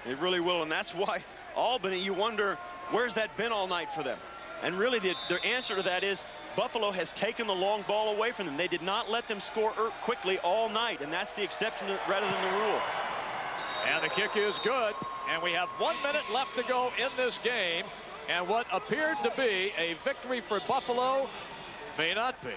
It really will, and that's why Albany, you wonder, where's that been all night for them? And really, their answer to that is Buffalo has taken the long ball away from them. They did not let them score quickly all night, and that's the exception rather than the rule. And the kick is good, and we have 1 minute left to go in this game, and what appeared to be a victory for Buffalo may not be.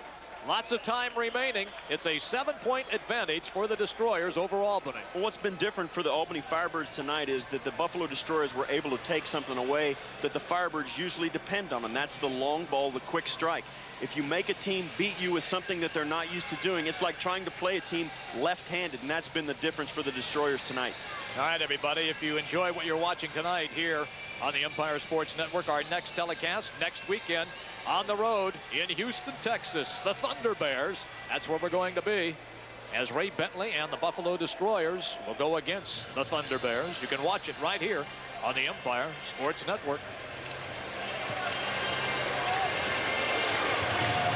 Lots of time remaining. It's a 7-point advantage for the Destroyers over Albany. Well, what's been different for the Albany Firebirds tonight is that the Buffalo Destroyers were able to take something away that the Firebirds usually depend on, and that's the long ball, the quick strike. If you make a team beat you with something that they're not used to doing, it's like trying to play a team left-handed, and that's been the difference for the Destroyers tonight. All right, everybody, if you enjoy what you're watching tonight here on the Empire Sports Network, our next telecast next weekend on the road in Houston, Texas, the Thunder Bears. That's where we're going to be, as Ray Bentley and the Buffalo Destroyers will go against the Thunder Bears. You can watch it right here on the Empire Sports Network.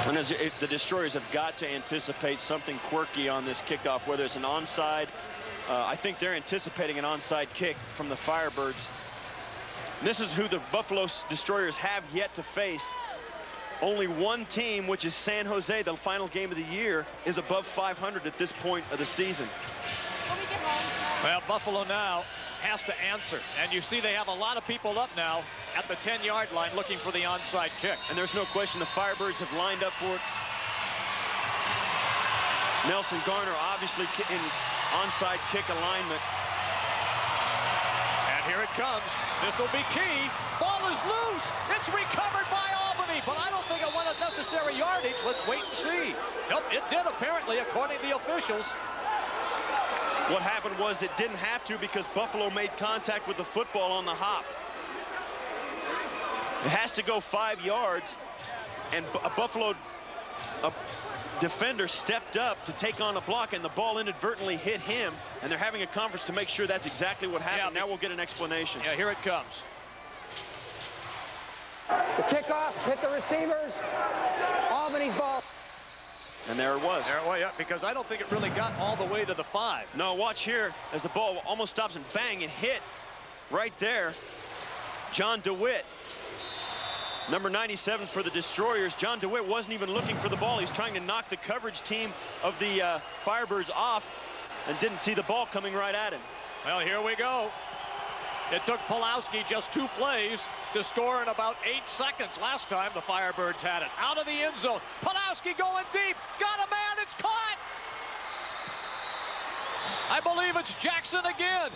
And if the Destroyers have got to anticipate something quirky on this kickoff, whether it's an onside. I think they're anticipating an onside kick from the Firebirds. This is who the Buffalo Destroyers have yet to face. Only one team, which is San Jose, the final game of the year, is above 500 at this point of the season. Well, Buffalo now has to answer. And you see they have a lot of people up now at the 10-yard line looking for the onside kick. And there's no question the Firebirds have lined up for it. Nelson Garner obviously in onside kick alignment. And here it comes. This will be key. Ball is loose. It's recovered by Albany, but I don't think it went a necessary yardage. Let's wait and see. Nope, it did apparently, according to the officials. What happened was it didn't have to because Buffalo made contact with the football on the hop. It has to go 5 yards, and a Buffalo defender stepped up to take on a block, and the ball inadvertently hit him, and they're having a conference to make sure that's exactly what happened. Yeah, now we'll get an explanation. Yeah, here it comes. The kickoff hit the receivers. Albany's ball. And there it was. There it was, yeah, because I don't think it really got all the way to the 5. No, watch here as the ball almost stops and bang, it hit right there. John DeWitt, number 97 for the Destroyers. John DeWitt wasn't even looking for the ball. He's trying to knock the coverage team of the Firebirds off and didn't see the ball coming right at him. Well, here we go. It took Pulowski just 2 plays to score in about 8 seconds. Last time the Firebirds had it. Out of the end zone. Pulowski going deep. Got a man. It's caught. I believe it's Jackson again.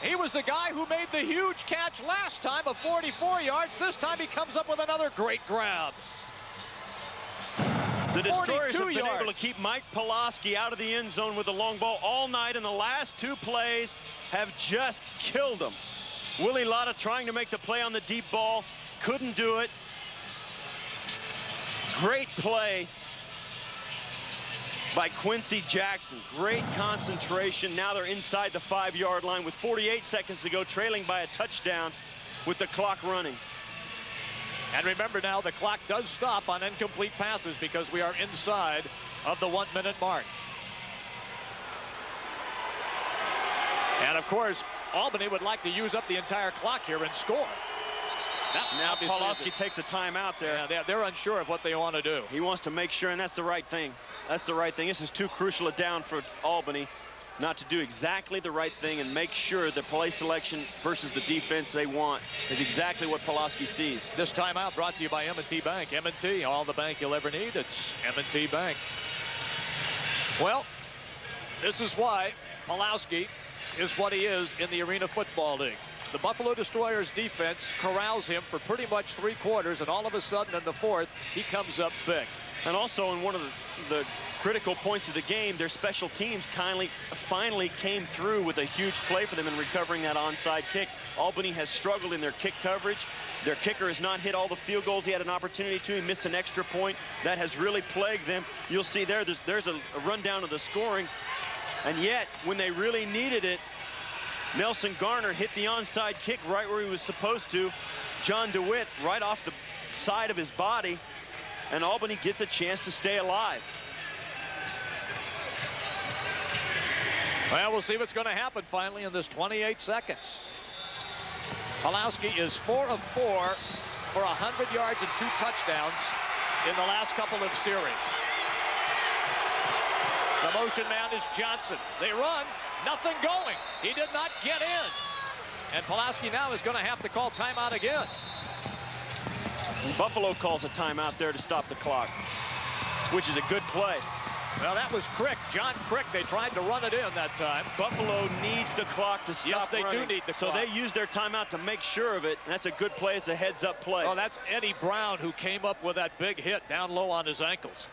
He was the guy who made the huge catch last time of 44 yards. This time he comes up with another great grab. The Destroyers have been able to keep Mike Pulowski out of the end zone with the long ball all night, and the last 2 plays have just killed him. Willie Lotta trying to make the play on the deep ball, couldn't do it. Great play by Quincy Jackson. Great concentration. Now they're inside the 5-yard line with 48 seconds to go, trailing by a touchdown with the clock running. And remember now, the clock does stop on incomplete passes because we are inside of the 1-minute mark. And of course, Albany would like to use up the entire clock here and score. Now Pulowski takes a timeout there. Yeah, they're unsure of what they want to do. He wants to make sure, and that's the right thing. That's the right thing. This is too crucial a down for Albany not to do exactly the right thing and make sure the play selection versus the defense they want is exactly what Pulowski sees. This timeout brought to you by M&T Bank. M&T, all the bank you'll ever need. It's M&T Bank. Well, this is why Pulowski is what he is in the Arena Football League. The Buffalo Destroyers defense corrals him for pretty much 3 quarters, and all of a sudden in the 4th, he comes up big. And also in one of the critical points of the game, their special teams finally came through with a huge play for them in recovering that onside kick. Albany has struggled in their kick coverage. Their kicker has not hit all the field goals he had an opportunity to. He missed an extra point. That has really plagued them. You'll see there's a rundown of the scoring. And yet, when they really needed it, Nelson Garner hit the onside kick right where he was supposed to. John DeWitt right off the side of his body, and Albany gets a chance to stay alive. Well, we'll see what's going to happen finally in this 28 seconds. Pulowski is 4 of 4 for 100 yards and 2 touchdowns in the last couple of series. The motion man is Johnson. They run, nothing going. He did not get in. And Pulowski now is going to have to call timeout again. Buffalo calls a timeout there to stop the clock, which is a good play. Well, that was Crick, John Crick. They tried to run it in that time. Buffalo needs the clock to stop Yes, they running. do need the clock. So they use their timeout to make sure of it, and that's a good play. It's a heads-up play. Oh, that's Eddie Brown who came up with that big hit down low on his ankles.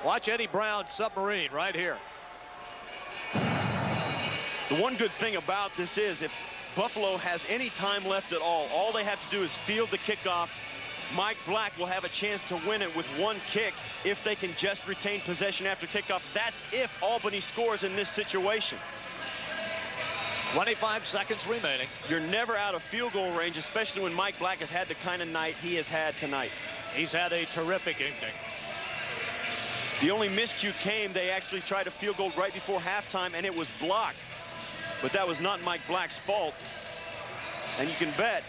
Watch Eddie Brown's submarine right here. The one good thing about this is if Buffalo has any time left at all they have to do is field the kickoff. Mike Black will have a chance to win it with one kick if they can just retain possession after kickoff. That's if Albany scores in this situation. 25 seconds remaining. You're never out of field goal range, especially when Mike Black has had the kind of night he has had tonight. He's had a terrific evening. The only miscue came, they actually tried a field goal right before halftime, and it was blocked. But that was not Mike Black's fault. And you can bet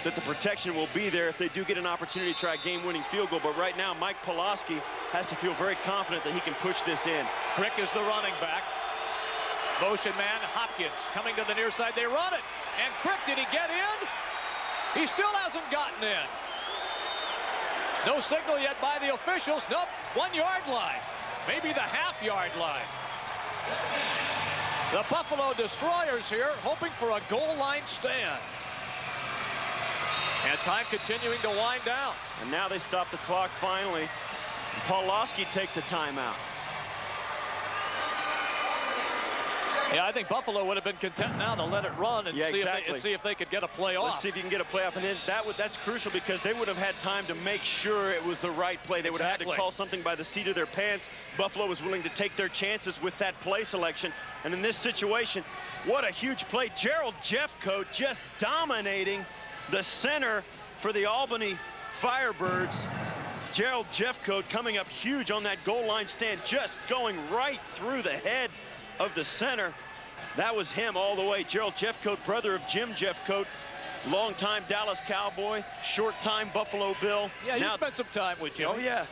that the protection will be there if they do get an opportunity to try a game-winning field goal. But right now, Mike Pulowski has to feel very confident that he can push this in. Crick is the running back. Motion man, Hopkins coming to the near side. They run it. And Crick, did he get in? He still hasn't gotten in. No signal yet by the officials. Nope, 1 yard line. Maybe the half-yard line. The Buffalo Destroyers here hoping for a goal line stand. And time continuing to wind down. And now they stop the clock finally. Pulowski takes a timeout. Yeah, I think Buffalo would have been content now to let it run and see if they could get a play off. Let's see if you can get a play off. And then that's crucial because they would have had time to make sure it was the right play. They would have had to call something by the seat of their pants. Buffalo was willing to take their chances with that play selection. And in this situation, what a huge play. Gerald Jeffcoat just dominating the center for the Albany Firebirds. Gerald Jeffcoat coming up huge on that goal line stand, just going right through the head of the center. That was him all the way. Gerald Jeffcoat, brother of Jim Jeffcoat, longtime Dallas Cowboy, short-time Buffalo Bill. Yeah, you spent some time with Jim. Oh, yeah.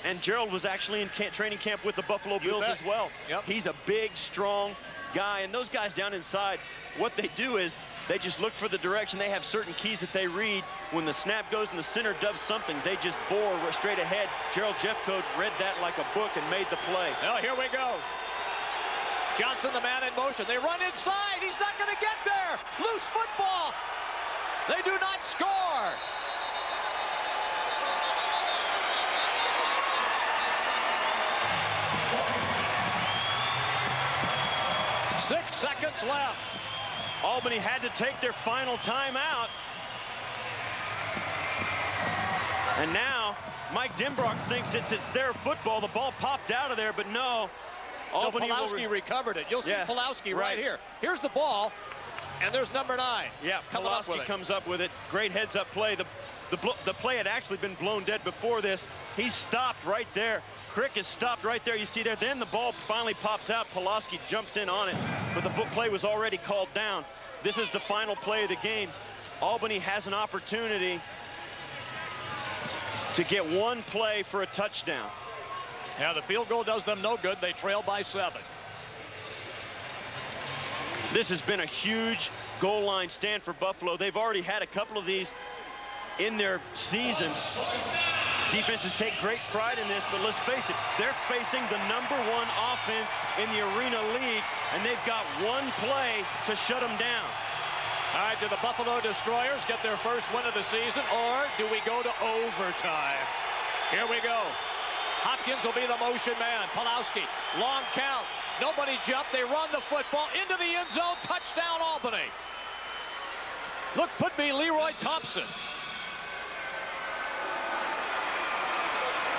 And Gerald was actually in training camp with the Buffalo Bills as well. Yep. He's a big, strong guy. And those guys down inside, what they do is they just look for the direction. They have certain keys that they read. When the snap goes and the center does something, they just bore straight ahead. Gerald Jeffcoat read that like a book and made the play. Well, here we go. Johnson, the man in motion. They run inside. He's not going to get there. Loose football. They do not score. Six seconds left. Albany had to take their final timeout. And now Mike Dimbrock thinks it's their football. The ball popped out of there, but no. Albany Pulowski recovered it. You'll see Pulowski right here. Here's the ball, and there's number 9. Yeah, Pulowski comes up with it. Great heads-up play. The play had actually been blown dead before this. He stopped right there. Crick is stopped right there. You see there. Then the ball finally pops out. Pulowski jumps in on it, but the play was already called down. This is the final play of the game. Albany has an opportunity to get one play for a touchdown. Yeah, the field goal does them no good. They trail by 7. This has been a huge goal line stand for Buffalo. They've already had a couple of these in their season. Defenses take great pride in this, but let's face it, they're facing the #1 offense in the Arena League, and they've got one play to shut them down. All right, do the Buffalo Destroyers get their first win of the season, or do we go to overtime? Here we go. Hopkins will be the motion man. Pulowski, long count. Nobody jumped. They run the football into the end zone. Touchdown, Albany. Look, could be Leroy Thompson.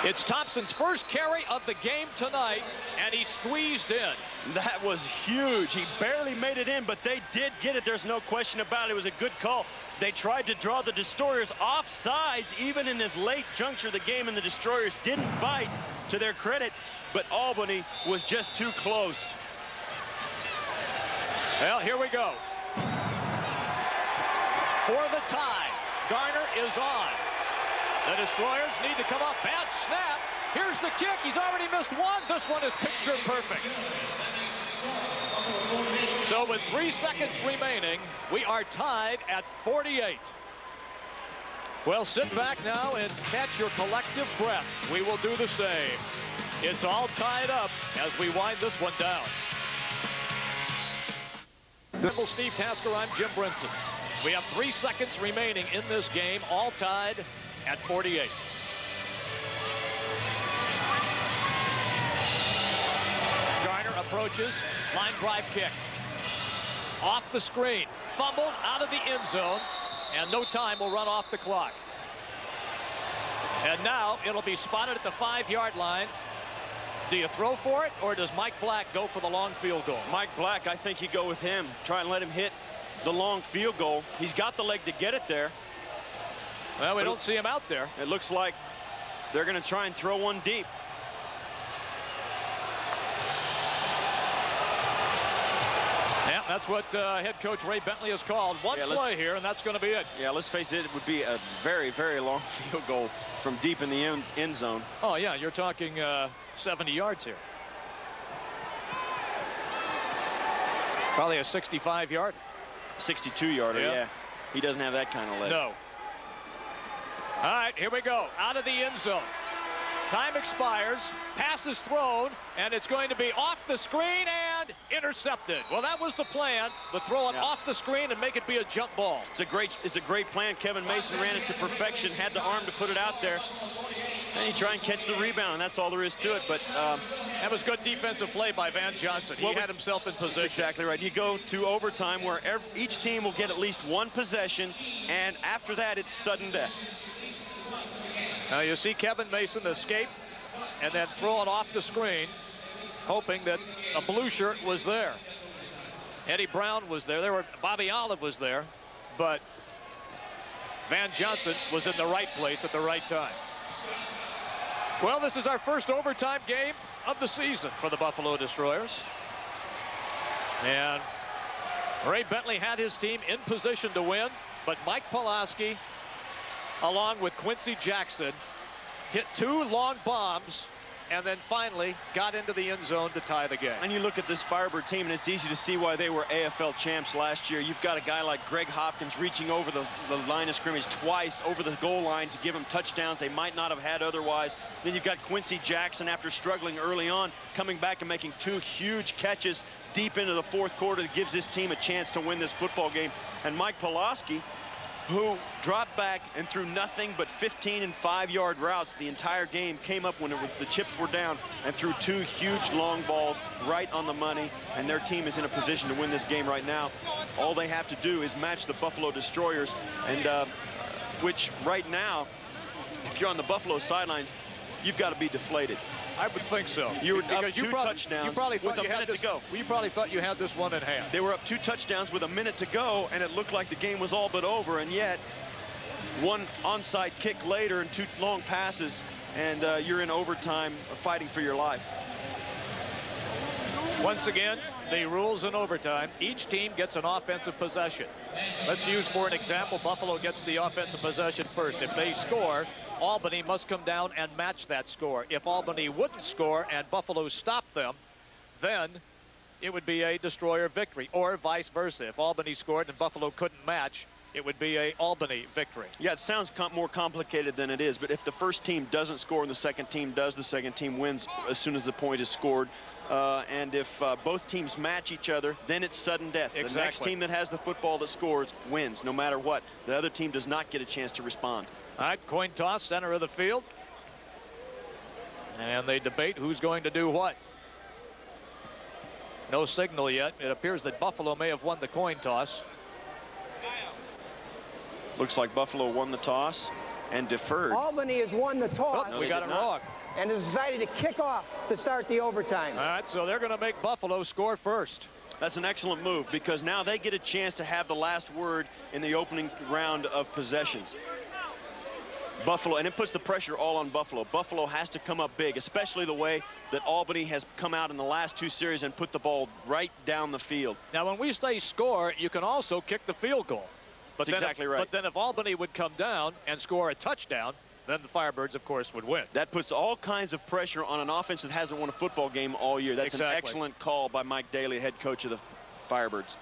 It's Thompson's first carry of the game tonight, and he squeezed in. That was huge. He barely made it in, but they did get it. There's no question about it. It was a good call. They tried to draw the Destroyers off sides even in this late juncture of the game, and the Destroyers didn't bite, to their credit, but Albany was just too close. Well, here we go. for the tie. Garner is on. The Destroyers need to come up. Bad snap. Here's the kick. He's already missed one. This one is picture perfect. So with 3 seconds remaining, we are tied at 48. Well, sit back now and catch your collective breath. We will do the same. It's all tied up as we wind this one down. Steve Tasker, I'm Jim Brinson. We have 3 seconds remaining in this game, all tied at 48. Garner approaches, line drive kick. Off the screen, fumbled out of the end zone, and no time will run off the clock. And now it'll be spotted at the 5-yard line. Do you throw for it, or does Mike Black go for the long field goal? Mike Black, I think you go with him. Try and let him hit the long field goal. He's got the leg to get it there. Well, we don't see him out there. It looks like they're going to try and throw one deep. Yeah, that's what head coach Ray Bentley has called. One play here, and that's going to be it. Yeah, let's face it, it would be a very, very long field goal from deep in the end zone. Oh, yeah, you're talking 70 yards here. Probably a 65-yard. 62-yarder, yeah. He doesn't have that kind of leg. No. All right, here we go. Out of the end zone. Time expires. Pass is thrown, and it's going to be off the screen and intercepted. Well, that was the plan, to throw it off the screen and make it be a jump ball. It's a great plan. Kevin Mason ran it to perfection, had the arm to put it out there. And he tried and catch the rebound, and that's all there is to it. But that was good defensive play by Van Johnson. He had himself in position. That's exactly right. You go to overtime where each team will get at least one possession, and after that, it's sudden death. Now you see Kevin Mason escape and then throw it off the screen, hoping that a blue shirt was there. Eddie Brown was there. Bobby Olive was there, but Van Johnson was in the right place at the right time. Well, this is our first overtime game of the season for the Buffalo Destroyers. And Ray Bentley had his team in position to win, but Mike Pulaski, along with Quincy Jackson, hit 2 long bombs and then finally got into the end zone to tie the game. And you look at this Firebird team, and it's easy to see why they were AFL champs last year. You've got a guy like Greg Hopkins reaching over the line of scrimmage twice over the goal line to give them touchdowns they might not have had otherwise. Then you've got Quincy Jackson, after struggling early on, coming back and making 2 huge catches deep into the 4th quarter that gives this team a chance to win this football game. And Mike Pulaski, who dropped back and threw nothing but 15 and 5-yard routes the entire game, came up when the chips were down and threw 2 huge long balls right on the money, and their team is in a position to win this game right now. All they have to do is match the Buffalo Destroyers, and which right now, if you're on the Buffalo sidelines, you've got to be deflated. I would think so. You were up 2 touchdowns with a minute to go. You probably thought you had this one in hand. They were up 2 touchdowns with a minute to go, and it looked like the game was all but over, and yet one onside kick later and 2 long passes, and you're in overtime fighting for your life. Once again, the rules in overtime, each team gets an offensive possession. Let's use for an example, Buffalo gets the offensive possession first. If they score, Albany must come down and match that score. If Albany wouldn't score and Buffalo stopped them, then it would be a Destroyer victory, or vice versa. If Albany scored and Buffalo couldn't match, it would be a Albany victory. Yeah, it sounds more complicated than it is, but if the first team doesn't score and the second team does, the second team wins as soon as the point is scored. And if both teams match each other, then it's sudden death. Exactly. The next team that has the football that scores wins, no matter what. The other team does not get a chance to respond. All right, coin toss, center of the field. And they debate who's going to do what. No signal yet. It appears that Buffalo may have won the coin toss. Looks like Buffalo won the toss and deferred. Albany has won the toss. Oh, we got it wrong. And has decided to kick off to start the overtime. All right, so they're going to make Buffalo score first. That's an excellent move, because now they get a chance to have the last word in the opening round of possessions. Buffalo, and it puts the pressure all on Buffalo. Buffalo has to come up big, especially the way that Albany has come out in the last 2 series and put the ball right down the field. Now, when we say score, you can also kick the field goal. But That's exactly right. But then if Albany would come down and score a touchdown, then the Firebirds, of course, would win. That puts all kinds of pressure on an offense that hasn't won a football game all year. That's Exactly. an excellent call by Mike Daly, head coach of the Firebirds.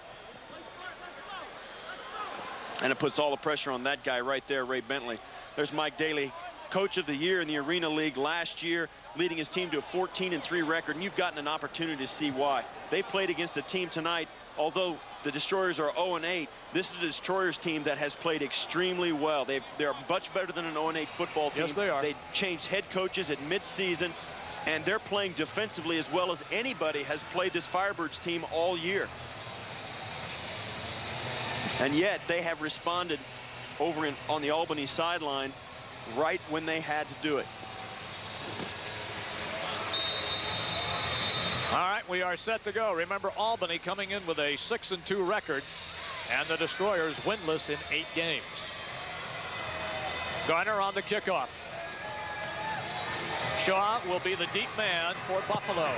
And it puts all the pressure on that guy right there, Ray Bentley. There's Mike Daly, coach of the year in the Arena League last year, leading his team to a 14-3 record, and you've gotten an opportunity to see why. They played against a team tonight, although the Destroyers are 0-8, this is a Destroyers team that has played extremely well. They're much better than an 0-8 football team. Yes, they are. They changed head coaches at mid-season, and they're playing defensively as well as anybody has played this Firebirds team all year. And yet they have responded over on the Albany sideline right when they had to do it. All right, we are set to go. Remember, Albany coming in with a 6-2 record, and the Destroyers winless in 8 games. Garner on the kickoff. Shaw will be the deep man for Buffalo.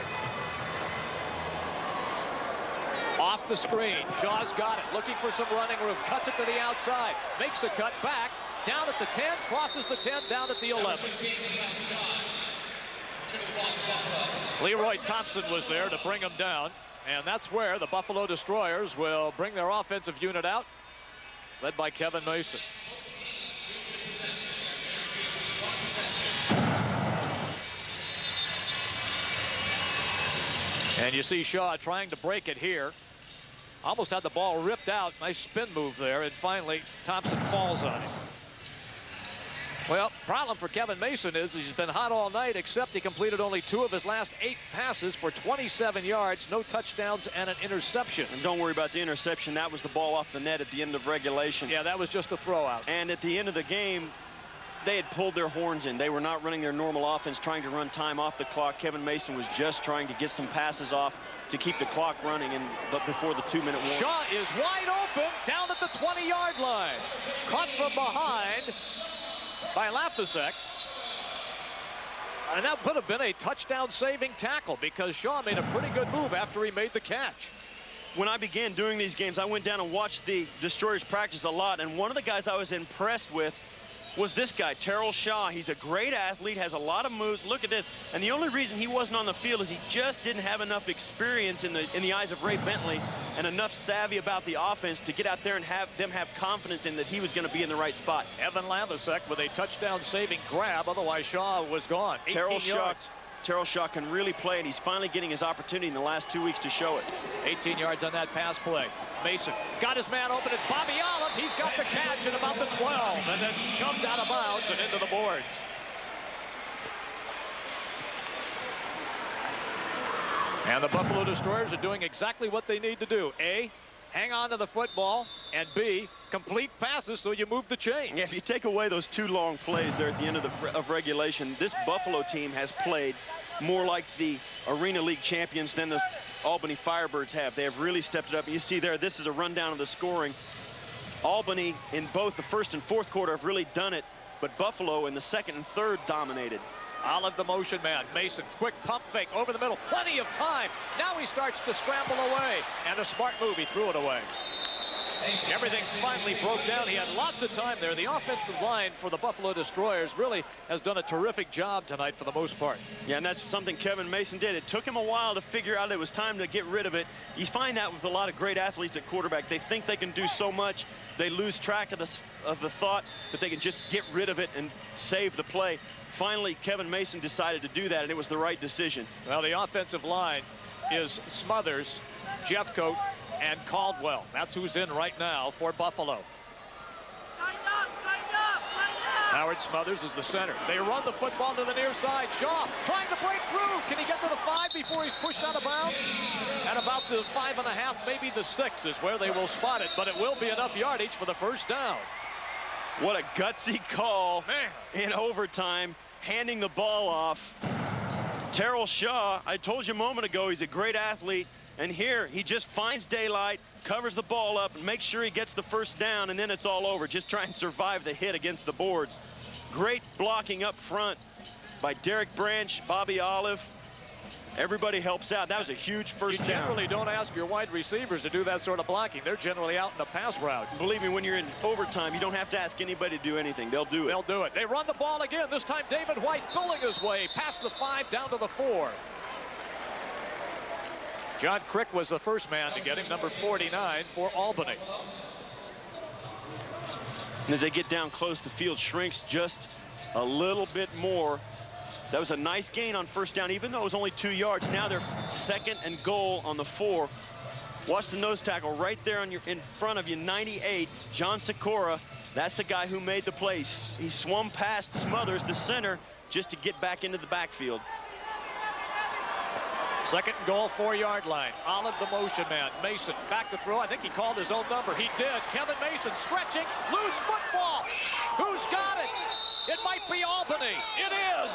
Off the screen, Shaw's got it, looking for some running room, cuts it to the outside, makes a cut back, down at the 10, crosses the 10, down at the 11. Leroy Thompson was there to bring him down, and that's where the Buffalo Destroyers will bring their offensive unit out, led by Kevin Mason. And you see Shaw trying to break it here. Almost had the ball ripped out. Nice spin move there, and finally Thompson falls on him. Well, problem for Kevin Mason is he's been hot all night, except he completed only 2 of his last 8 passes for 27 yards, no touchdowns, and an interception. And don't worry about the interception. That was the ball off the net at the end of regulation. Yeah, that was just a throw out. And at the end of the game, they had pulled their horns in. They were not running their normal offense, trying to run time off the clock. Kevin Mason was just trying to get some passes off to keep the clock running before the 2-minute warning. Shaw is wide open down at the 20-yard line. Caught from behind by Lafasek. And that would have been a touchdown-saving tackle because Shaw made a pretty good move after he made the catch. When I began doing these games, I went down and watched the Destroyers practice a lot, and one of the guys I was impressed with was this guy, Terrell Shaw. He's a great athlete, has a lot of moves. Look at this. And the only reason he wasn't on the field is he just didn't have enough experience in the eyes of Ray Bentley and enough savvy about the offense to get out there and have them have confidence in that he was going to be in the right spot. Evan Lavasek with a touchdown-saving grab. Otherwise, Shaw was gone. 18 yards. Terrell Shaw can really play, and he's finally getting his opportunity in the last 2 weeks to show it. 18 yards on that pass play. Mason got his man open. It's Bobby Olive. He's got the catch at about the 12 and then shoved out of bounds and into the boards. And the Buffalo Destroyers are doing exactly what they need to do. A, hang on to the football, and B, complete passes so you move the chains. Yeah, if you take away those 2 long plays there at the end of regulation, this Buffalo team has played more like the Arena League champions than the Albany Firebirds have. They have really stepped it up. You see there, this is a rundown of the scoring. Albany in both the first and fourth quarter have really done it, but Buffalo in the second and third dominated. Olive the motion man. Mason, quick pump fake over the middle. Plenty of time. Now he starts to scramble away. And a smart move. He threw it away. Everything finally broke down. He had lots of time there. The offensive line for the Buffalo Destroyers really has done a terrific job tonight for the most part. Yeah, and that's something Kevin Mason did. It took him a while to figure out it was time to get rid of it. You find that with a lot of great athletes at quarterback. They think they can do so much, they lose track of the thought that they can just get rid of it and save the play. Finally, Kevin Mason decided to do that, and it was the right decision. Well, the offensive line is Smothers, Jeffcoat, and Caldwell. That's who's in right now for Buffalo. Howard Smothers is the center. They run the football to the near side. Shaw trying to break through. Can he get to the 5 before he's pushed out of bounds? At about the 5.5, maybe the 6 is where they will spot it, but it will be enough yardage for the first down. What a gutsy call in overtime, handing the ball off. Terrell Shaw, I told you a moment ago, he's a great athlete. And here, he just finds daylight, covers the ball up, and makes sure he gets the first down, and then it's all over. Just try and survive the hit against the boards. Great blocking up front by Derek Branch, Bobby Olive. Everybody helps out. That was a huge first down. You generally don't ask your wide receivers to do that sort of blocking. They're generally out in the pass route. Believe me, when you're in overtime, you don't have to ask anybody to do anything. They'll do it. They'll do it. They run the ball again. This time David White pulling his way past the 5 down to the 4. John Crick was the first man to get him, number 49 for Albany. And as they get down close, the field shrinks just a little bit more. That was a nice gain on first down, even though it was only 2 yards. Now they're 2nd and goal on the 4. Watch the nose tackle right there in front of you, 98, John Sikora. That's the guy who made the play. He swung past Smothers, the center, just to get back into the backfield. 2nd and goal, 4-yard line. Olive, the motion man. Mason back to throw. I think he called his own number. He did. Kevin Mason stretching. Loose football. Who's got it? It might be Albany. It is.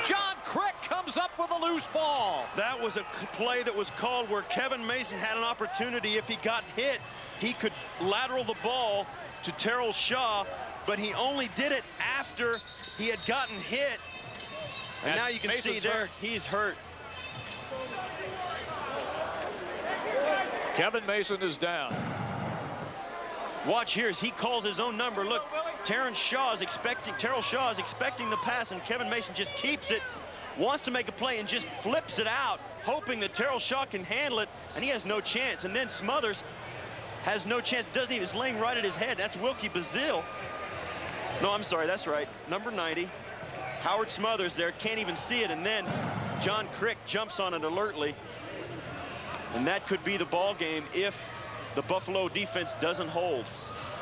John Crick comes up with a loose ball. That was a play that was called where Kevin Mason had an opportunity. If he got hit, he could lateral the ball to Terrell Shaw, but he only did it after he had gotten hit. And now you can see there, he's hurt. Kevin Mason is down. Watch here as he calls his own number. Look, Terrell Shaw is expecting the pass, and Kevin Mason just keeps it, wants to make a play, and just flips it out, hoping that Terrell Shaw can handle it, and he has no chance. And then Smothers has no chance, doesn't even, is laying right at his head. That's Wilkie Bazile. No, I'm sorry, that's right, number 90. Howard Smothers there, can't even see it, and then John Crick jumps on it alertly. And that could be the ball game if the Buffalo defense doesn't hold.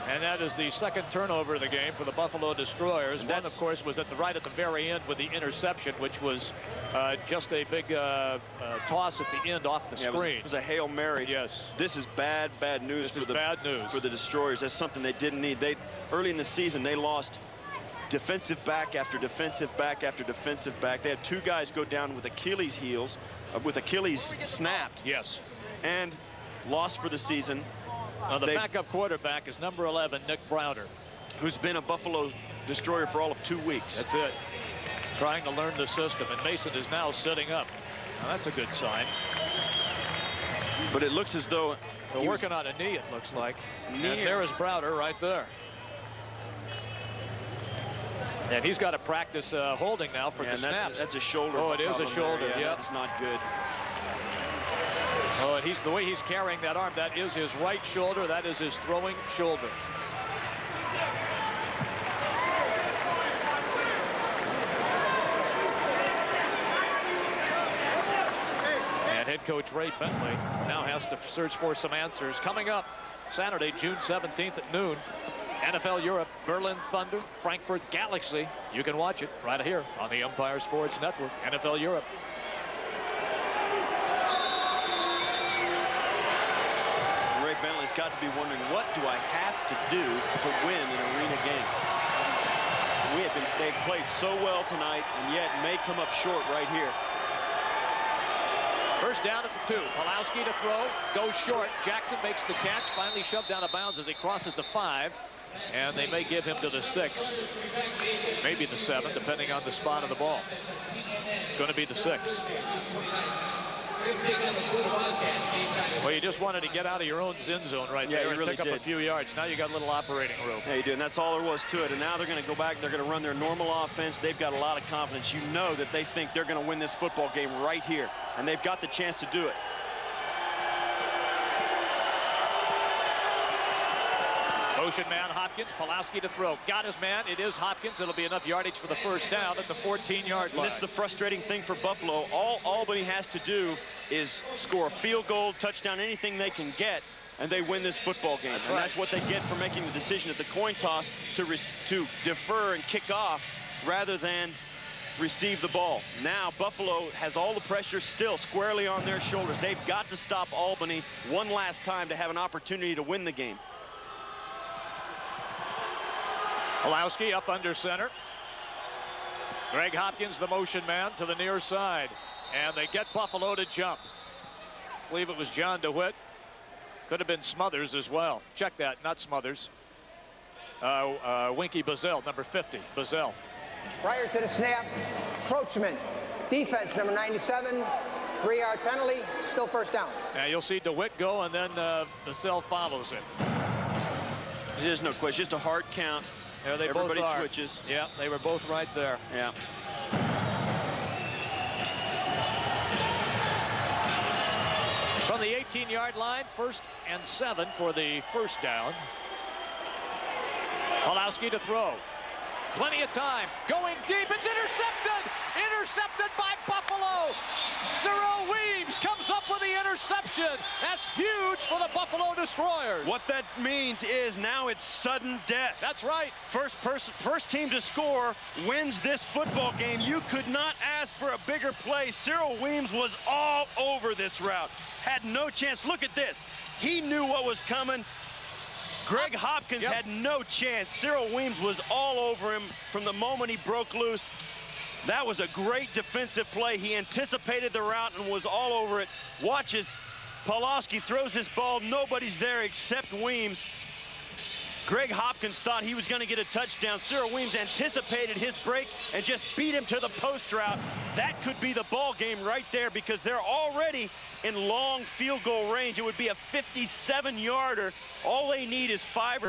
And that is the 2nd turnover of the game for the Buffalo Destroyers. One, of course, was at the very end with the interception, which was just a big toss at the end off the screen. It was a Hail Mary. Yes. This is bad news. This is bad news for the Destroyers. That's something they didn't need. Early in the season, they lost defensive back after defensive back after defensive back. They had 2 guys go down with Achilles snapped. Yes. And lost for the season. The backup quarterback is number 11, Nick Browder, who's been a Buffalo Destroyer for all of 2 weeks. That's it. Trying to learn the system, and Mason is now sitting up. Now that's a good sign. But it looks as though they're working on a knee, it looks like. And there is Browder right there. And he's got to practice holding now for the snaps. That's a shoulder. Oh, it is a shoulder. Yeah, that's not good. Oh, and the way he's carrying that arm, that is his right shoulder. That is his throwing shoulder. And head coach Ray Bentley now has to search for some answers. Coming up Saturday, June 17th at noon. NFL Europe, Berlin Thunder, Frankfurt Galaxy. You can watch it right here on the Empire Sports Network. NFL Europe. Ray Bentley's got to be wondering, what do I have to do to win an arena game? They've played so well tonight, and yet may come up short right here. First down at the 2. Pulowski to throw, goes short. Jackson makes the catch, finally shoved out of bounds as he crosses the 5. And they may give him to the 6, maybe the 7, depending on the spot of the ball. It's going to be the 6. Well, you just wanted to get out of your own end zone right there and pick up a few yards. Now you got a little operating room. Yeah, you do, and that's all there was to it. And now they're going to go back. They're going to run their normal offense. They've got a lot of confidence. You know that they think they're going to win this football game right here, and they've got the chance to do it. Motion man Hopkins, Pulowski to throw. Got his man. It is Hopkins. It'll be enough yardage for the first down at the 14-yard line. This is the frustrating thing for Buffalo. All Albany has to do is score a field goal, touchdown, anything they can get, and they win this football game. That's what they get for making the decision at the coin toss to defer and kick off rather than receive the ball. Now Buffalo has all the pressure still squarely on their shoulders. They've got to stop Albany one last time to have an opportunity to win the game. Pulowski up under center. Greg Hopkins, the motion man, to the near side. And they get Buffalo to jump. I believe it was John DeWitt. Could have been Smothers as well. Check that, not Smothers. Winky Bazile, number 50, Bazile. Prior to the snap, Croachman Defense, number 97, 3-yard penalty, still first down. And you'll see DeWitt go, and then Vassell follows it. There's no question, just a hard count. There they Everybody both are. twitches. Yeah, they were both right there. Yeah. From the 18-yard line, 1st and 7 for the first down. Pawlowski to throw. Plenty of time. Going deep. It's intercepted. Intercepted by Buffalo. Cyril Weems comes up with the interception. That's huge for the Buffalo Destroyers. What that means is now it's sudden death. That's right. First team to score wins this football game. You could not ask for a bigger play. Cyril Weems was all over this route. Had no chance. Look at this. He knew what was coming. Greg Hopkins had no chance. Cyril Weems was all over him from the moment he broke loose. That was a great defensive play. He anticipated the route and was all over it. Watch as Pawlowski throws this ball. Nobody's there except Weems. Greg Hopkins thought he was going to get a touchdown. Cyril Weems anticipated his break and just beat him to the post route. That could be the ball game right there because they're already in long field goal range. It would be a 57-yarder. All they need is 5 or